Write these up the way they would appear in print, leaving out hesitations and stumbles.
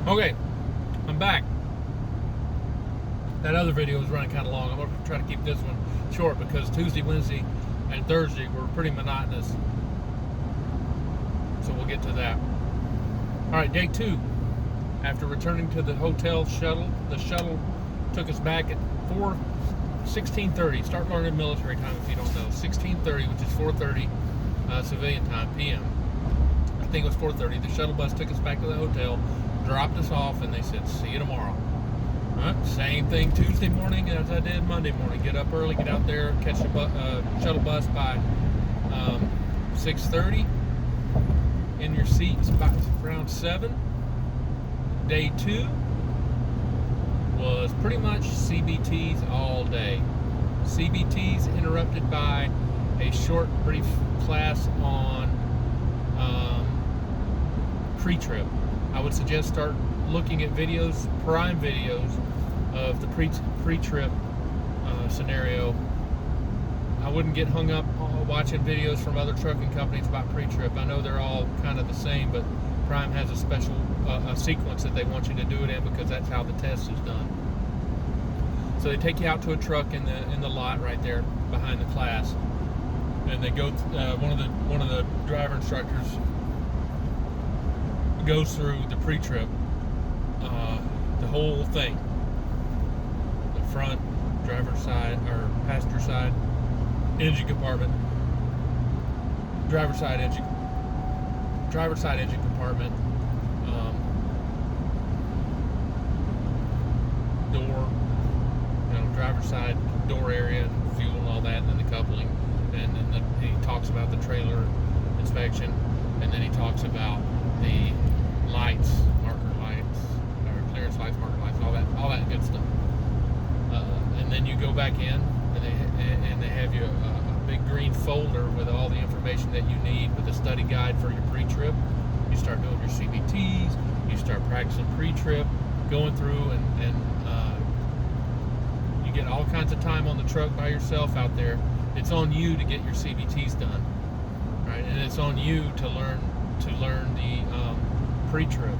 Okay, I'm back. That other video was running kind of long. I'm going to try to keep this one short because Tuesday, Wednesday, and Thursday were pretty monotonous. So we'll get to that. All right, day 2. After returning to the hotel shuttle, the shuttle took us back at 16:30. Start learning military time if you don't know. 16:30, which is 4:30 civilian time, PM. I think it was 4:30. The shuttle bus took us back to the hotel, dropped us off, and they said, "See you tomorrow." Same thing Tuesday morning as I did Monday morning. Get up early, get out there, catch the shuttle bus by 6:30. In your seats by around 7. Day 2 was pretty much CBTs all day. CBTs interrupted by a short, brief class on pre-trip. I would suggest start looking at videos, Prime videos of the pre-trip scenario. I wouldn't get hung up watching videos from other trucking companies about pre-trip. I know they're all kind of the same, but Prime has a special a sequence that they want you to do it in because that's how the test is done. So they take you out to a truck in the lot right there behind the class, and they go. One of the driver instructors goes through the pre-trip, the whole thing, the front, driver's side or passenger side, engine compartment, driver's side engine compartment, door, driver's side door area, and fuel and all that, and then the coupling, and then he talks about the trailer inspection, and then he talks about the lights, marker lights, or clearance lights, marker lights, all that good stuff. And then you go back in, and they have you a big green folder with all the information that you need with a study guide for your pre-trip. You start doing your CBTs, you start practicing pre-trip, going through, and you get all kinds of time on the truck by yourself out there. It's on you to get your CBTs done, right? And it's on you to learn the pre-trip.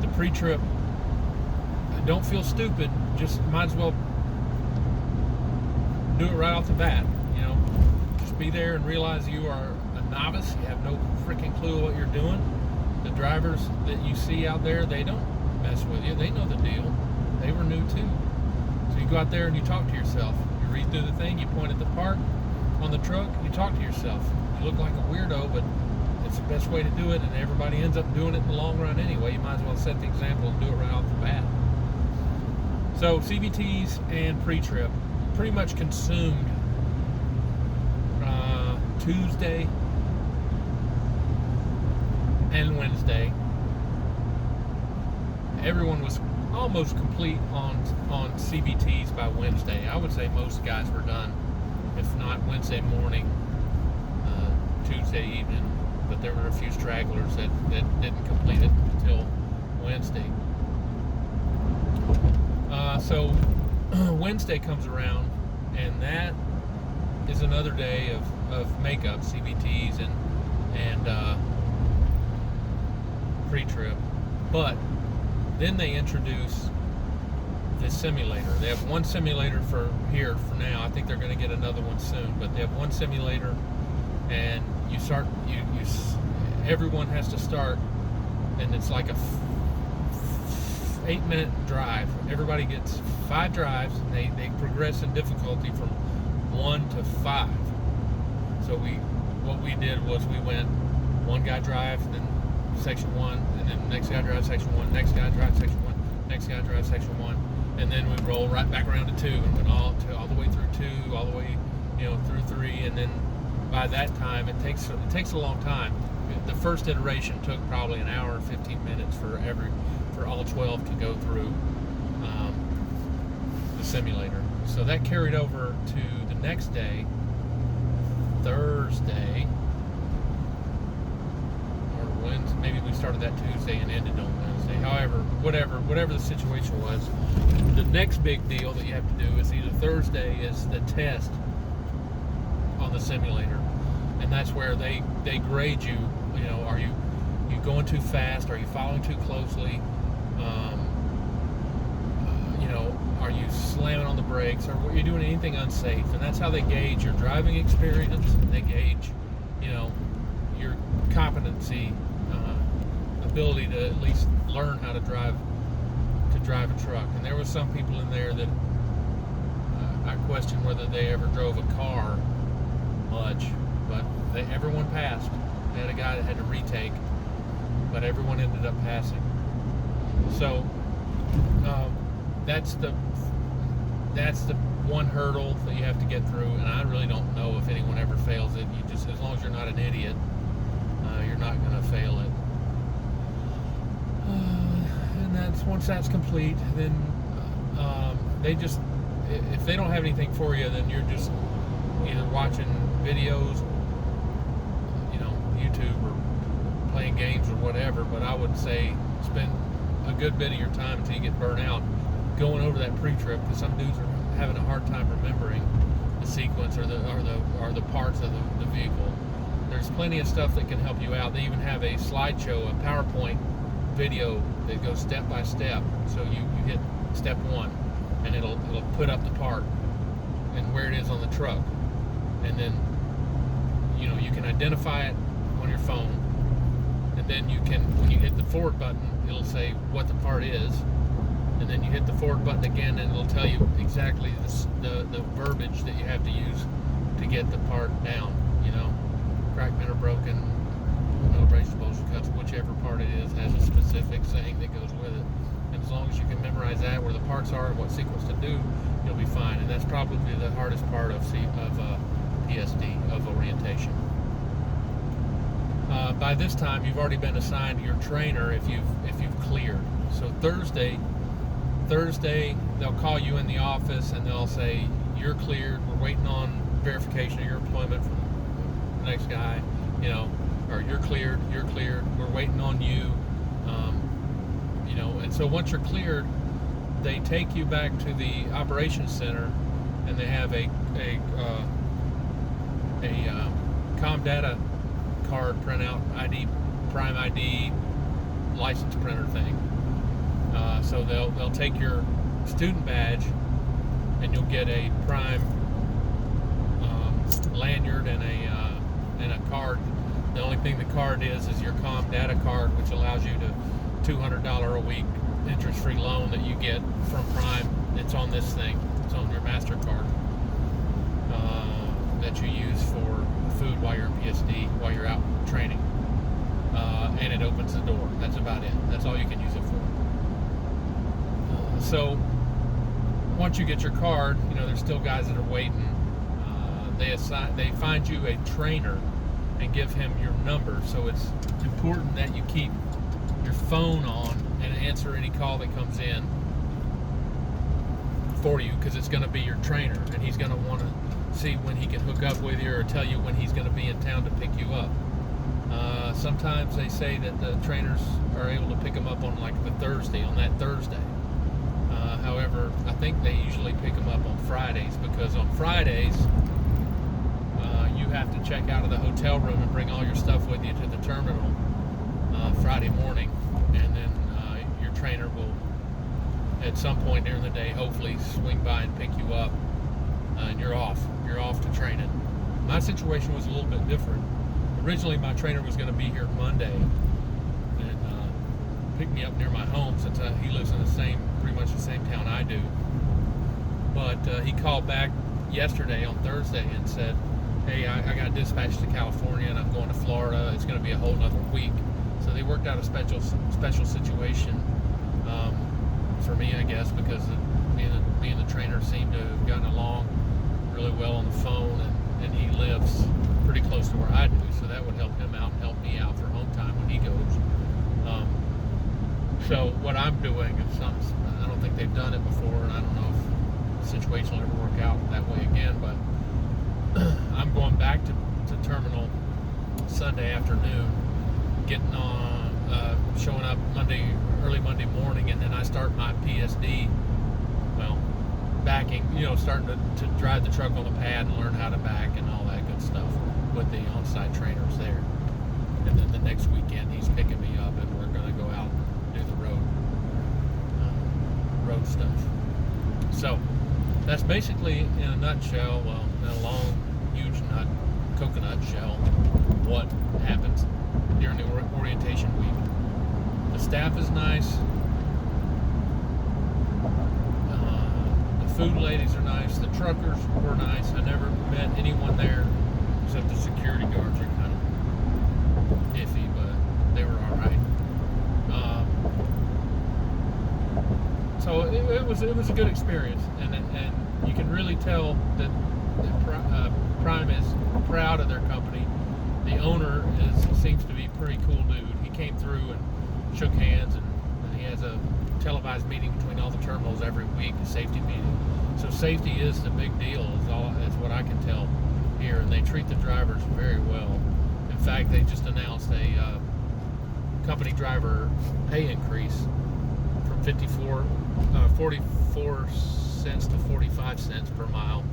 The pre-trip, don't feel stupid, just might as well do it right off the bat. Just be there and realize you are a novice. You have no freaking clue what you're doing. The drivers that you see out there, they don't mess with you. They know the deal. They were new too. So you go out there and you talk to yourself. You read through the thing, you point at the part on the truck, you talk to yourself. You look like a weirdo, but it's the best way to do it, and everybody ends up doing it in the long run anyway. You might as well set the example and do it right off the bat. So CBTs and pre-trip pretty much consumed Tuesday and Wednesday. Everyone was almost complete on CBTs by Wednesday. I would say most guys were done, if not Wednesday morning, Tuesday evening. But there were a few stragglers that didn't complete it until Wednesday. So Wednesday comes around, and that is another day of makeup, CBTs and pre-trip. But then they introduce the simulator. They have one simulator for now. I think they're going to get another one soon, but they have one simulator, and everyone has to start, and it's like a 8-minute drive. Everybody gets 5 drives, and they progress in difficulty from 1 to 5. So what we did was we went, one guy drive, then section 1, and then the next guy drives section 1, next guy drives section 1, next guy drives section 1, and then we roll right back around to 2, and went all the way through 2, all the way through 3, and then by that time it takes a long time. The first iteration took probably an hour and 15 minutes for all 12 to go through the simulator. So that carried over to the next day, Thursday, or Wednesday. Maybe we started that Tuesday and ended on Wednesday. However, whatever the situation was, the next big deal that you have to do is either Thursday is the test on the simulator, and that's where they grade you. Are you going too fast? Are you following too closely? Are you slamming on the brakes? Or are you doing anything unsafe? And that's how they gauge your driving experience. They gauge, your competency, ability to at least learn how to drive a truck. And there was some people in there that I questioned whether they ever drove a car much, but everyone passed. They had a guy that had to retake, but everyone ended up passing. So that's the one hurdle that you have to get through, and I really don't know if anyone ever fails it. You just, as long as you're not an idiot, you're not going to fail it. And once that's complete, then if they don't have anything for you, then you're just either watching videos, YouTube, or playing games or whatever. But I would say spend a good bit of your time until you get burnt out going over that pre-trip, because some dudes are having a hard time remembering the sequence or the parts of the vehicle. There's plenty of stuff that can help you out. They even have a slideshow, a PowerPoint video that goes step by step. So you hit step 1 and it'll put up the part and where it is on the truck, and then you can identify it on your phone, and then when you hit the forward button, it'll say what the part is, and then you hit the forward button again and it'll tell you exactly the verbiage that you have to use to get the part down. Cracked, bent, or broken, no abrasibles or cuts, whichever part it is has a specific saying that goes with it. And as long as you can memorize that, where the parts are and what sequence to do, you'll be fine. And that's probably the hardest part of PSD, of orientation. By this time, you've already been assigned your trainer if you've cleared. So Thursday, they'll call you in the office and they'll say, you're cleared. We're waiting on verification of your employment from the next guy, or you're cleared. We're waiting on you. And so once you're cleared, they take you back to the operations center, and they have a comm data card printout, ID, Prime ID, license printer thing. So they'll take your student badge, and you'll get a Prime lanyard and a card. The only thing the card is your comm data card, which allows you to $200 a week interest-free loan that you get from Prime. It's on this thing. It's on your MasterCard that you use for food while you're in PSD, while you're out training. And it opens the door. That's about it. That's all you can use it for. So once you get your card, there's still guys that are waiting. They find you a trainer and give him your number. So it's important that you keep your phone on and answer any call that comes in for you, because it's going to be your trainer, and he's going to want to see when he can hook up with you or tell you when he's going to be in town to pick you up. Sometimes they say that the trainers are able to pick them up on that Thursday. However, I think they usually pick them up on Fridays, because on Fridays you have to check out of the hotel room and bring all your stuff with you to the terminal Friday morning, and then your trainer will at some point during the day hopefully swing by and pick you up, and you're off to training. My situation was a little bit different. Originally my trainer was going to be here Monday and pick me up near my home, since he lives in pretty much the same town I do. But he called back yesterday on Thursday and said, hey, I got dispatched to California and I'm going to Florida. It's going to be a whole nother week. So they worked out a special situation for me, I guess, because me and the trainer seemed to have gotten along really well on the phone, and he lives pretty close to where I do, so that would help him out and help me out for home time when he goes. So what I'm doing is I don't think they've done it before, and I don't know if the situation will ever work out that way again, but I'm going back to terminal Sunday afternoon, getting on, showing up early Monday morning, and then I start my PSD, backing, starting to drive the truck on the pad and learn how to back and all that good stuff with the on-site trainers there. and then the next weekend he's picking me up, and we're going to go out and do the road stuff. So that's basically, in a nutshell, well, in a long, huge coconut shell, what happens during the orientation week. The staff is nice. The food ladies are nice. The truckers were nice. I never met anyone there except the security guards are kind of iffy, but they were all right. So it was a good experience, and you can really tell that Prime is proud of their company. The owner seems to be a pretty cool dude. He came through and shook hands, and he has a televised meeting between all the terminals every week, a safety meeting. So safety is the big deal, is what I can tell here, and they treat the drivers very well. In fact, they just announced a company driver pay increase from 44 cents to 45 cents per mile,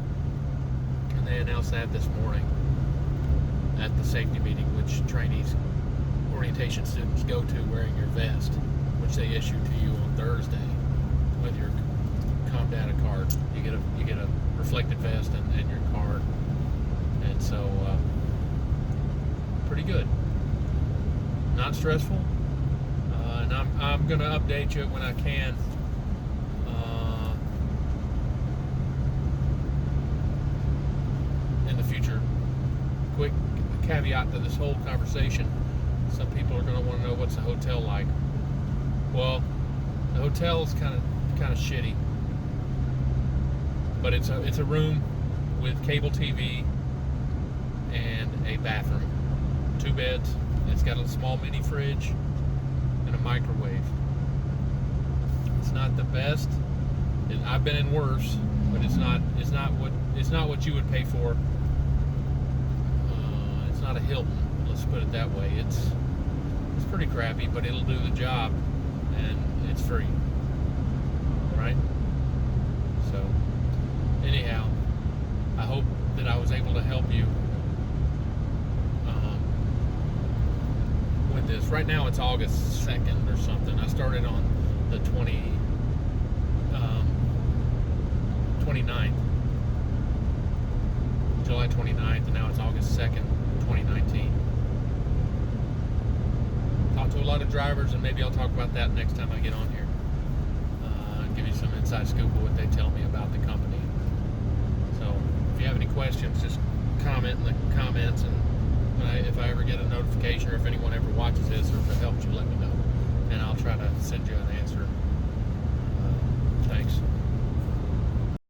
and they announced that this morning at the safety meeting, which trainees, orientation students go to wearing your vest, which they issue to you on Thursday with your ComData card. You get a reflective vest and your card, and so pretty good, not stressful, and I'm gonna update you when I can. In the future. Quick caveat to this whole conversation: some people are going to want to know what's the hotel like. Well, the hotel is kind of shitty, but it's a room with cable TV and a bathroom, 2 beds. It's got a small mini fridge and a microwave. It's not the best. I've been in worse, but it's not what you would pay for. It's not a Hilton, let's put it that way. It's pretty crappy, but it'll do the job, and it's free, right? So anyhow, I hope that I was able to help you with this. Right now it's August 2nd or something. I started on the 29th, July 29th, and now it's August 2nd, 2019. Talked to a lot of drivers, and maybe I'll talk about that next time I get on here. Give you some inside scoop of what they tell me about the company. So if you have any questions, just comment in the comments, and if I ever get a notification, or if anyone ever watches this, or if it helps you, let me know, and I'll try to send you an answer.